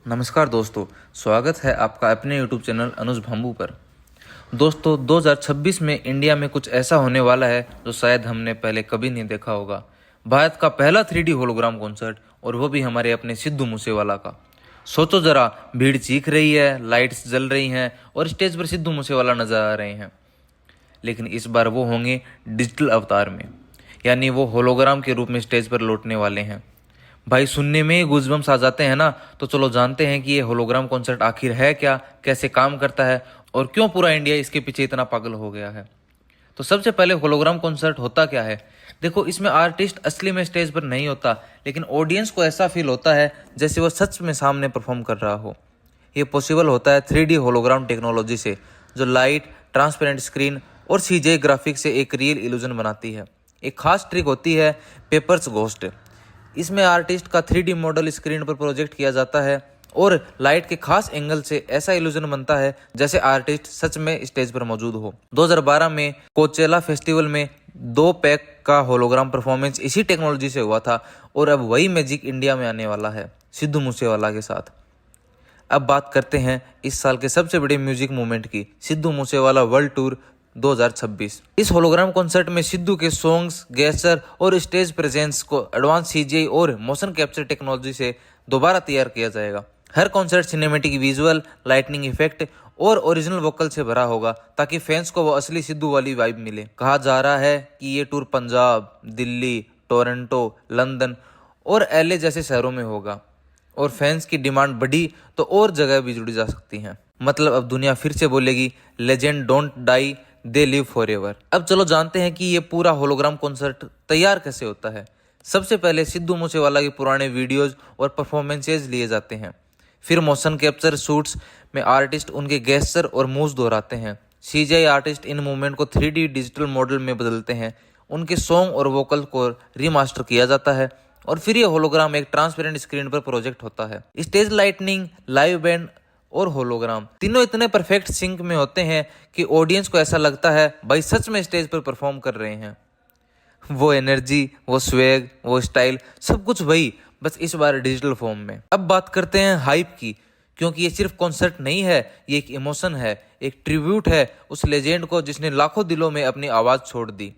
नमस्कार दोस्तों, स्वागत है आपका अपने यूट्यूब चैनल अनुज भांबू पर। दोस्तों 2026 में इंडिया में कुछ ऐसा होने वाला है जो शायद हमने पहले कभी नहीं देखा होगा। भारत का पहला 3D होलोग्राम कॉन्सर्ट, और वो भी हमारे अपने सिद्धू मूसेवाला का। सोचो जरा, भीड़ चीख रही है, लाइट्स जल रही हैं और स्टेज पर सिद्धू मूसेवाला नजर आ रहे हैं। लेकिन इस बार वो होंगे डिजिटल अवतार में, यानी वो होलोग्राम के रूप में स्टेज पर लौटने वाले हैं। भाई सुनने में ही गूज़बम्स आ जाते हैं ना। तो चलो जानते हैं कि ये होलोग्राम कॉन्सर्ट आखिर है क्या, कैसे काम करता है और क्यों पूरा इंडिया इसके पीछे इतना पागल हो गया है। तो सबसे पहले होलोग्राम कॉन्सर्ट होता क्या है। देखो, इसमें आर्टिस्ट असली में स्टेज पर नहीं होता, लेकिन ऑडियंस को ऐसा फील होता है जैसे वो सच में सामने परफॉर्म कर रहा हो। ये पॉसिबल होता है 3D होलोग्राम टेक्नोलॉजी से, जो लाइट, ट्रांसपेरेंट स्क्रीन और CGI ग्राफिक्स से एक रियल इल्यूजन बनाती है। एक खास ट्रिक होती है पेपर्स घोस्ट। इसमें आर्टिस्ट का 3D मॉडल स्क्रीन पर प्रोजेक्ट किया जाता है और लाइट के खास एंगल से ऐसा इल्यूजन बनता है जैसे आर्टिस्ट सच में स्टेज पर मौजूद हो। 2012 में कोचेला फेस्टिवल में 2 पैक का होलोग्राम परफॉर्मेंस इसी टेक्नोलॉजी से हुआ था, और अब वही मैजिक इंडिया में आने वाला है सिद्धू मूसेवाला के साथ। अब बात करते हैं इस साल के सबसे बड़े म्यूजिक मूवमेंट की, सिद्धू मूसेवाला वर्ल्ड टूर 2026। इस होलोग्राम कॉन्सर्ट में सिद्धू के सॉन्ग्स, गेस्चर और स्टेज प्रेजेंस को एडवांस CGI और मोशन कैप्चर टेक्नोलॉजी से दोबारा तैयार किया जाएगा। हर concert cinematic visual, lightning effect और ओरिजिनल वोकल से भरा होगा, ताकि फैंस को वो असली सिद्धू वाली वाइब मिले। कहा जा रहा है कि ये tour Punjab, Delhi, Toronto, London और LA जैसे शहरों में होगा, और फैंस की डिमांड बढ़ी तो और जगह भी जुड़ी जा सकती हैं। मतलब अब दुनिया फिर से बोलेगी, legend don't die, they live forever. अब चलो जानते हैं कि ये पूरा होलोग्राम कॉन्सर्ट तैयार कैसे होता है। सबसे पहले सिद्धू मूसेवाला के पुराने वीडियोज और परफॉर्मेंसेज लिए जाते हैं। फिर मोशन कैप्चर शूट्स में आर्टिस्ट उनके गेस्चर और मूव्स दोहराते हैं। CGI आर्टिस्ट इन मूवमेंट को 3D डिजिटल मॉडल में बदलते हैं। उनके सॉन्ग और वोकल को रीमास्टर किया जाता है, और फिर ये होलोग्राम एक ट्रांसपेरेंट स्क्रीन पर प्रोजेक्ट होता है। स्टेज लाइटनिंग, लाइव बैंड और होलोग्राम तीनों इतने परफेक्ट सिंक में होते हैं कि ऑडियंस को ऐसा लगता है भाई सच में स्टेज पर परफॉर्म कर रहे हैं। वो एनर्जी, वो स्वैग, वो स्टाइल, सब कुछ वही, बस इस बार डिजिटल फॉर्म में। अब बात करते हैं हाइप की, क्योंकि ये सिर्फ कॉन्सर्ट नहीं है, ये एक इमोशन है, एक ट्रिब्यूट है उस लेजेंड को जिसने लाखों दिलों में अपनी आवाज़ छोड़ दी।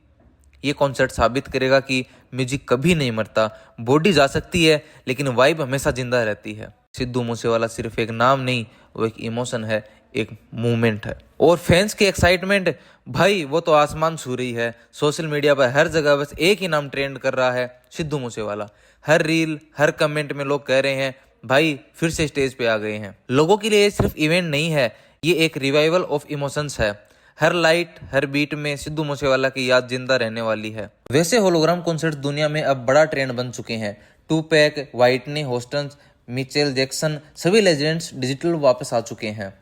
ये कॉन्सर्ट साबित करेगा कि म्यूजिक कभी नहीं मरता। बॉडी जा सकती है लेकिन वाइब हमेशा जिंदा रहती है। सिद्धू मूसेवाला सिर्फ एक नाम नहीं, वो एक इमोशन है, एक मूवमेंट है। और फैंस की एक्साइटमेंट, भाई वो तो आसमान छू रही है। सोशल मीडिया पर हर जगह बस एक ही नाम ट्रेंड कर रहा है, सिद्धू मूसेवाला। हर रील, हर कमेंट में लोग कह रहे हैं भाई फिर से स्टेज पे आ गए हैं। लोगों के लिए ये सिर्फ इवेंट नहीं है, ये एक रिवाइवल ऑफ इमोशंस है। हर लाइट, हर बीट में सिद्धू मूसेवाला की याद जिंदा रहने वाली है। वैसे होलोग्राम कॉन्सर्ट दुनिया में अब बड़ा ट्रेंड बन चुके हैं। 2 पैक, व्हाइटनी होस्टन, मिचेल जैक्सन, सभी लेजेंड्स डिजिटल वापस आ चुके हैं।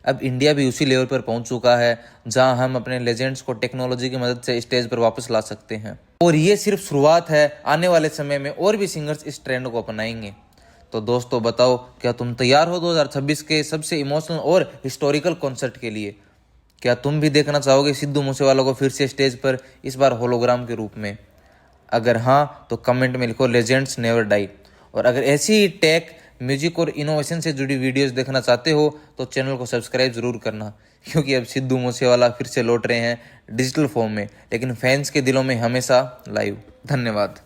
अब इंडिया भी उसी लेवल पर पहुंच चुका है जहां हम अपने लेजेंड्स को टेक्नोलॉजी की मदद से स्टेज पर वापस ला सकते हैं। और ये सिर्फ शुरुआत है, आने वाले समय में और भी सिंगर्स इस ट्रेंड को अपनाएंगे। तो दोस्तों बताओ, क्या तुम तैयार हो 2026 के सबसे इमोशनल और हिस्टोरिकल कॉन्सर्ट के लिए? क्या तुम भी देखना चाहोगे सिद्धू मूसेवाला को फिर से स्टेज पर, इस बार होलोग्राम के रूप में? अगर हाँ तो कमेंट में लिखो लेजेंड्स नेवर डाई। और अगर ऐसी ही टेक, म्यूजिक और इनोवेशन से जुड़ी वीडियोस देखना चाहते हो तो चैनल को सब्सक्राइब जरूर करना, क्योंकि अब सिद्धू मूसेवाला फिर से लौट रहे हैं डिजिटल फॉर्म में, लेकिन फैंस के दिलों में हमेशा लाइव। धन्यवाद।